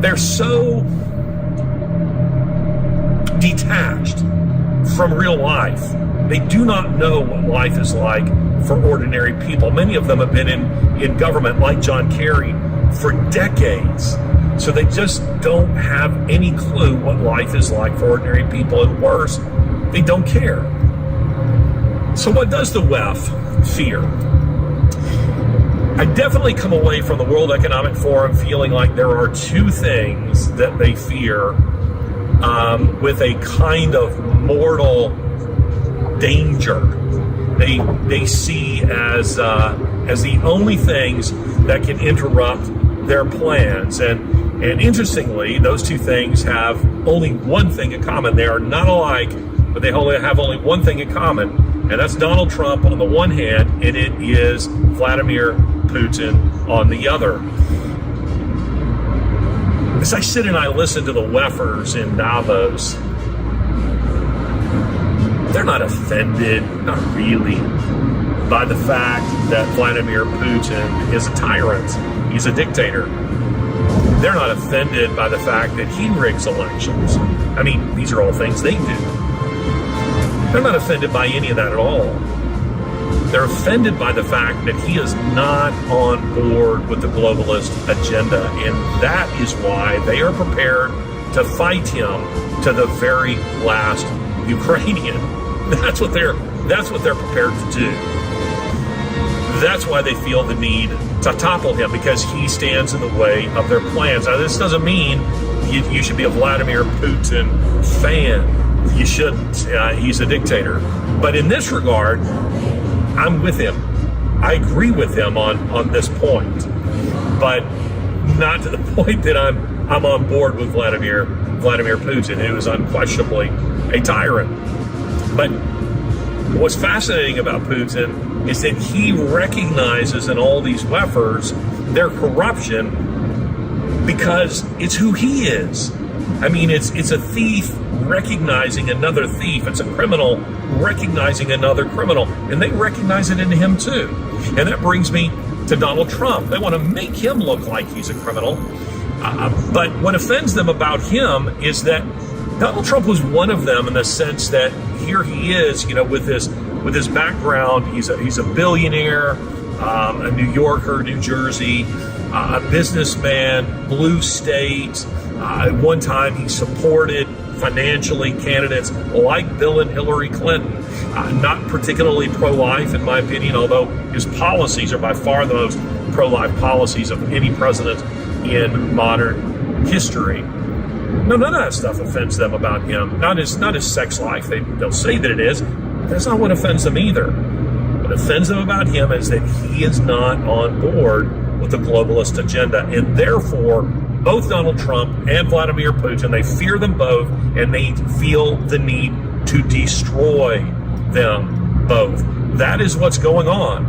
they're so detached from real life. They do not know what life is like for ordinary people. Many of them have been in government, like John Kerry, for decades. So they just don't have any clue what life is like for ordinary people. And worse, they don't care. So what does the WEF fear? I definitely come away from the World Economic Forum feeling like there are two things that they fear with a kind of mortal danger. They see as the only things that can interrupt their plans. And interestingly, those two things have only one thing in common. They are not alike, but they have only one thing in common, and that's Donald Trump on the one hand, and it is Vladimir Putin on the other. As I sit and I listen to the WEFers in Davos, they're not offended, not really, by the fact that Vladimir Putin is a tyrant. He's a dictator. They're not offended by the fact that he rigs elections. I mean, these are all things they do. They're not offended by any of that at all. They're offended by the fact that he is not on board with the globalist agenda, and that is why they are prepared to fight him to the very last Ukrainian. That's what they're prepared to do. That's why they feel the need to topple him, because he stands in the way of their plans. Now, this doesn't mean you should be a Vladimir Putin fan. You shouldn't. He's a dictator. But in this regard, I'm with him. I agree with him on this point, but not to the point that I'm on board with Vladimir Putin, who is unquestionably a tyrant. But what's fascinating about Putin is that he recognizes in all these WEFers their corruption because it's who he is. I mean, it's a thief recognizing another thief. It's a criminal recognizing another criminal. And they recognize it in him too. And that brings me to Donald Trump. They want to make him look like he's a criminal. But what offends them about him is that Donald Trump was one of them in the sense that here he is, with his background. He's a billionaire, a New Yorker, New Jersey, a businessman, blue state. At one time, he supported financially candidates like Bill and Hillary Clinton. Not particularly pro-life, in my opinion, although his policies are by far the most pro-life policies of any president in modern history. No, none of that stuff offends them about him. Not his sex life. They'll say that it is. But that's not what offends them either. What offends them about him is that he is not on board with the globalist agenda, and therefore both Donald Trump and Vladimir Putin, they fear them both, and they feel the need to destroy them both. That is what's going on.